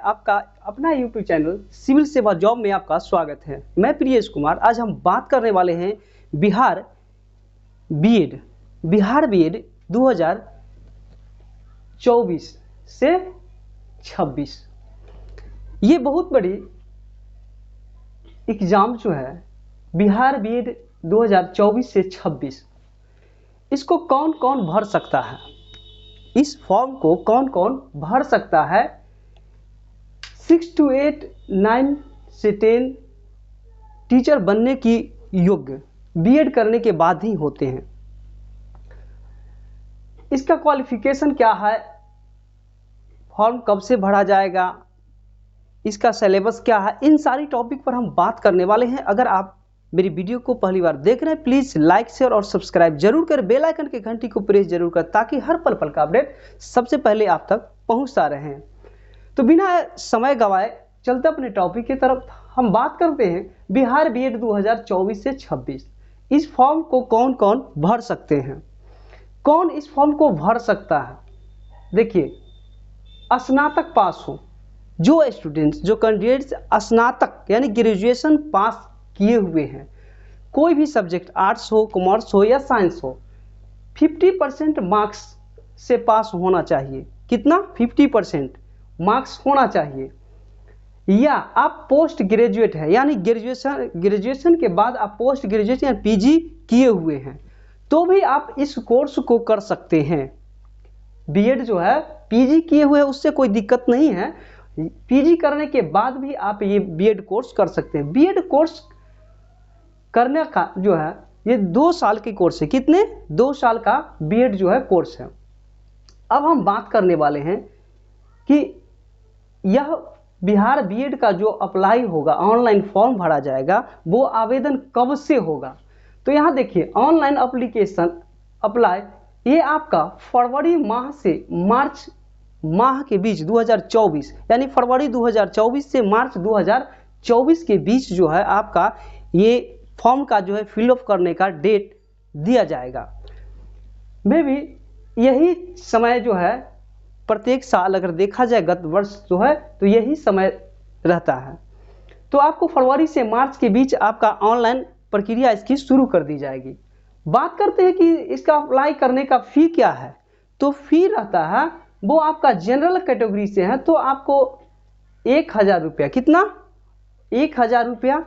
आपका अपना YouTube channel civil सेवा जॉब में आपका स्वागत है। मैं प्रियेश कुमार। आज हम बात करने वाले हैं बिहार बीएड 2024 से 26। ये बहुत बड़ी एग्ज़ाम जो है बिहार बीएड 2024 से 26, इसको कौन कौन भर सकता है, इस फॉर्म को कौन कौन भर सकता है। 6 to 8, 9 से 10 टीचर बनने की योग्य बीएड करने के बाद ही होते हैं। इसका क्वालिफिकेशन क्या है, फॉर्म कब से भरा जाएगा, इसका सिलेबस क्या है, इन सारी टॉपिक पर हम बात करने वाले हैं। अगर आप मेरी वीडियो को पहली बार देख रहे हैं, प्लीज़ लाइक शेयर और सब्सक्राइब जरूर करें, बेल आइकन की घंटी को प्रेस जरूर करें ताकि हर पल पल का अपडेट सबसे पहले आप तक पहुंचता रहे। तो बिना समय गवाए चलते अपने टॉपिक की तरफ। हम बात करते हैं बिहार बीएड 2024 से 26। इस फॉर्म को कौन कौन भर सकते हैं, कौन इस फॉर्म को भर सकता है। देखिए, स्नातक पास हो, जो स्टूडेंट्स जो कैंडिडेट्स स्नातक यानी ग्रेजुएशन पास किए हुए हैं, कोई भी सब्जेक्ट आर्ट्स हो, कॉमर्स हो या साइंस हो, 50% मार्क्स से पास होना चाहिए। कितना? 50% मार्क्स होना चाहिए। या आप पोस्ट ग्रेजुएट है यानी ग्रेजुएशन के बाद आप पोस्ट ग्रेजुएशन या पीजी किए हुए हैं तो भी आप इस कोर्स को कर सकते हैं। बीएड जो है पीजी किए हुए हैं उससे कोई दिक्कत नहीं है, पीजी करने के बाद भी आप ये बीएड कोर्स कर सकते हैं। बीएड कोर्स करने का जो है ये 2 साल की कोर्स है। कितने? 2 साल का बीएड जो है कोर्स है। अब हम बात करने वाले हैं कि यह बिहार बीएड का जो अप्लाई होगा, ऑनलाइन फॉर्म भरा जाएगा, वो आवेदन कब से होगा। तो यहाँ देखिए, ऑनलाइन एप्लीकेशन अप्लाई ये आपका फरवरी माह से मार्च माह के बीच 2024 यानी फरवरी 2024 से मार्च 2024 के बीच जो है आपका ये फॉर्म का जो है फिलअप करने का डेट दिया जाएगा। मे भी यही समय जो है प्रत्येक साल अगर देखा जाए गत वर्ष जो है तो यही समय रहता है। तो आपको फरवरी से मार्च के बीच आपका ऑनलाइन प्रक्रिया इसकी शुरू कर दी जाएगी। बात करते हैं कि इसका अप्लाई करने का फ़ी क्या है। तो फ़ी रहता है वो आपका जनरल कैटेगरी से है तो आपको 1000 रुपया। कितना? 1000 रुपया।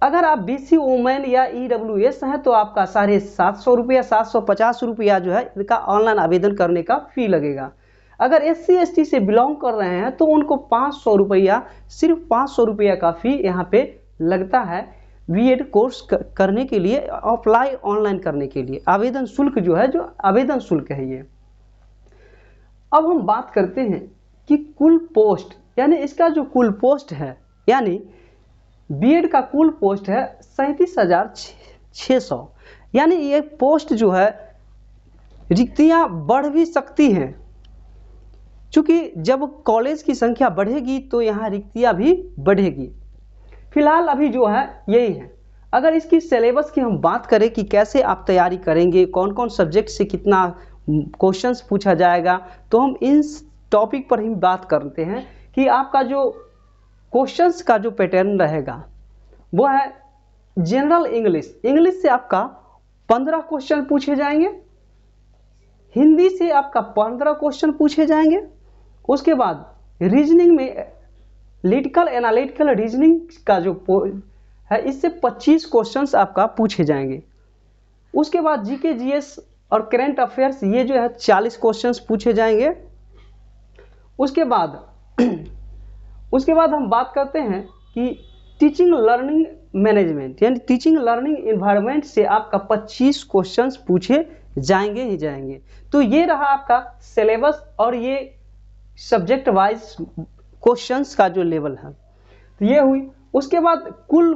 अगर आप बीसी वुमेन या ईडब्ल्यूएस हैं तो आपका 750 रुपया, 750 रुपया जो है इसका ऑनलाइन आवेदन करने का फ़ी लगेगा। अगर एससी एसटी से बिलोंग कर रहे हैं तो उनको 500 रुपया, सिर्फ 500 रुपया का फ़ी यहाँ पे लगता है बीएड कोर्स करने के लिए, अप्लाई ऑनलाइन करने के लिए। आवेदन शुल्क जो है, जो आवेदन शुल्क है ये। अब हम बात करते हैं कि कुल पोस्ट यानी इसका जो कुल पोस्ट है, यानी बीएड का कुल पोस्ट है 37,600। यानी ये पोस्ट जो है रिक्तियां बढ़ भी सकती हैं, क्योंकि जब कॉलेज की संख्या बढ़ेगी तो यहाँ रिक्तियां भी बढ़ेगी। फिलहाल अभी जो है यही है। अगर इसकी सिलेबस की हम बात करें कि कैसे आप तैयारी करेंगे, कौन कौन सब्जेक्ट से कितना क्वेश्चंस पूछा जाएगा, तो हम इन टॉपिक पर ही बात करते हैं कि आपका जो क्वेश्चंस का जो पैटर्न रहेगा वो है जनरल इंग्लिश से आपका 15 क्वेश्चन पूछे जाएंगे, हिंदी से आपका 15 क्वेश्चन पूछे जाएंगे। उसके बाद रीजनिंग में लिटिकल एनालिटिकल रीजनिंग का जो है इससे 25 क्वेश्चंस आपका पूछे जाएंगे। उसके बाद जीके जीएस और करंट अफेयर्स ये जो है 40 क्वेश्चंस पूछे जाएंगे। उसके बाद हम बात करते हैं कि टीचिंग लर्निंग मैनेजमेंट यानी टीचिंग लर्निंग इन्वायरमेंट से आपका 25 क्वेश्चंस पूछे जाएंगे ही जाएंगे। तो ये रहा आपका सिलेबस और ये सब्जेक्ट वाइज क्वेश्चंस का जो लेवल है, तो ये हुई। उसके बाद कुल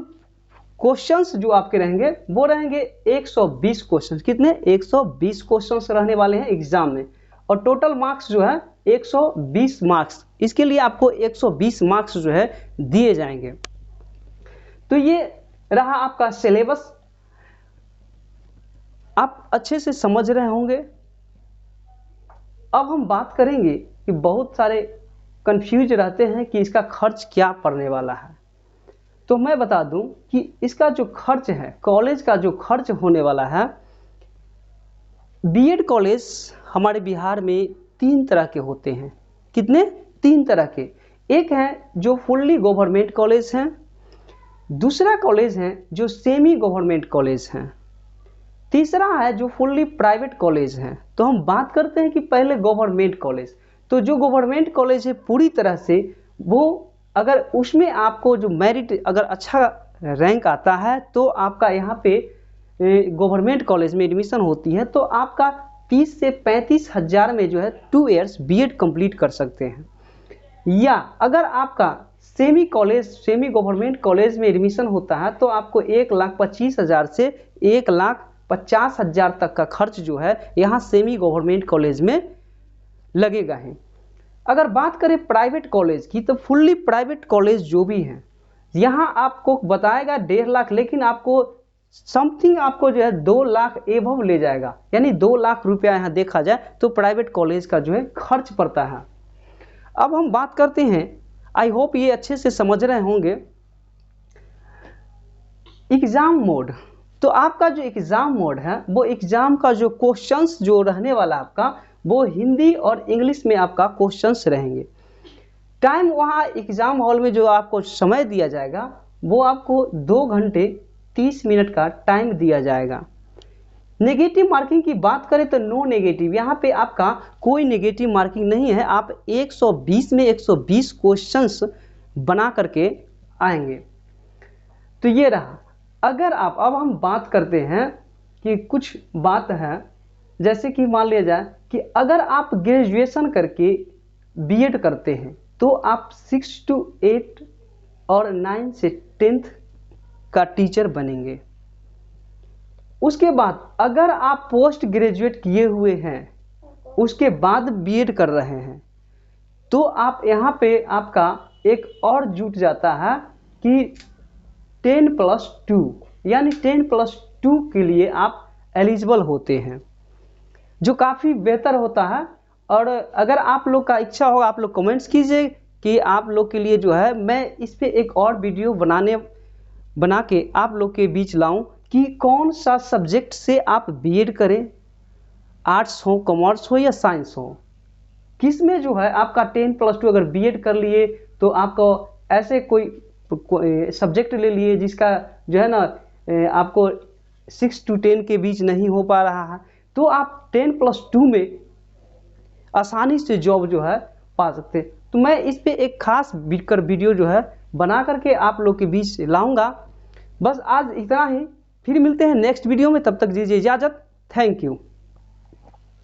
क्वेश्चंस जो आपके रहेंगे वो रहेंगे 120 क्वेश्चंस। कितने? 120 क्वेश्चंस रहने वाले हैं एग्जाम में, और टोटल मार्क्स जो है 120 मार्क्स। इसके लिए आपको 120 मार्क्स जो है दिए जाएंगे। तो ये रहा आपका सिलेबस, आप अच्छे से समझ रहे होंगे। अब हम बात करेंगे कि बहुत सारे कंफ्यूज रहते हैं कि इसका खर्च क्या पड़ने वाला है। तो मैं बता दूं कि इसका जो खर्च है, कॉलेज का जो खर्च होने वाला है, बीएड कॉलेज हमारे बिहार में 3 तरह के होते हैं। कितने? 3 तरह के। एक है जो फुल्ली गवर्नमेंट कॉलेज हैं, दूसरा कॉलेज है जो सेमी गवर्नमेंट कॉलेज हैं, तीसरा है जो फुल्ली प्राइवेट कॉलेज हैं। तो हम बात करते हैं कि पहले गवर्नमेंट कॉलेज। तो जो गवर्नमेंट कॉलेज है पूरी तरह से वो, अगर उसमें आपको जो मेरिट अगर अच्छा रैंक आता है तो आपका यहाँ पे गवर्नमेंट कॉलेज में एडमिशन होती है, तो आपका 30 से 35 हज़ार में जो है 2 ईयर्स बीएड कंप्लीट कर सकते हैं। या अगर आपका सेमी गवर्नमेंट कॉलेज में एडमिशन होता है तो आपको 1,25,000 से 1,50,000 तक का खर्च जो है यहाँ सेमी गवर्नमेंट कॉलेज में लगेगा ही। अगर बात करें प्राइवेट कॉलेज की, तो फुल्ली प्राइवेट कॉलेज जो भी हैं यहाँ आपको बताएगा 1.5 लाख, लेकिन आपको समथिंग आपको जो है 2 लाख एबव ले जाएगा, यानी 2 लाख रुपया यहाँ देखा जाए तो प्राइवेट कॉलेज का जो है खर्च पड़ता है। अब हम बात करते हैं, आई होप ये अच्छे से समझ रहे होंगे, एग्जाम मोड। तो आपका जो एग्जाम मोड है वो एग्जाम का जो क्वेश्चंस जो रहने वाला आपका वो हिंदी और इंग्लिश में आपका क्वेश्चंस रहेंगे। टाइम वहाँ एग्जाम हॉल में जो आपको समय दिया जाएगा वो आपको 2 घंटे 30 मिनट का टाइम दिया जाएगा। नेगेटिव मार्किंग की बात करें तो नो नेगेटिव, यहाँ पे आपका कोई नेगेटिव मार्किंग नहीं है। आप 120 में 120 क्वेश्चंस बना करके आएंगे। तो ये रहा। अगर आप, अब हम बात करते हैं कि कुछ बात है, जैसे कि मान लिया जाए कि अगर आप ग्रेजुएशन करके बीएड करते हैं तो आप 6 to 8 और 9 से 10th का टीचर बनेंगे। उसके बाद अगर आप पोस्ट ग्रेजुएट किए हुए हैं उसके बाद बीएड कर रहे हैं तो आप यहाँ पे आपका एक और जुट जाता है कि 10+2, यानी 10+2 के लिए आप एलिजिबल होते हैं, जो काफ़ी बेहतर होता है। और अगर आप लोग का इच्छा होगा आप लोग कमेंट्स कीजिए कि आप लोग के लिए जो है मैं इस पे एक और वीडियो बना के आप लोग के बीच लाऊं कि कौन सा सब्जेक्ट से आप बीएड करें, आर्ट्स हो, कॉमर्स हो या साइंस हो, किस में जो है आपका 10+2 अगर बीएड कर लिए तो आपको ऐसे कोई सब्जेक्ट ले लिए जिसका जो है ना आपको 6 to 10 के बीच नहीं हो पा रहा है, तो आप 10+2 में आसानी से जॉब जो है पा सकते हैं। तो मैं इस पे एक खास वीडियो जो है बना करके आप लोग के बीच लाऊंगा। बस आज इतना ही, फिर मिलते हैं नेक्स्ट वीडियो में, तब तक दीजिए इजाज़त। Thank you.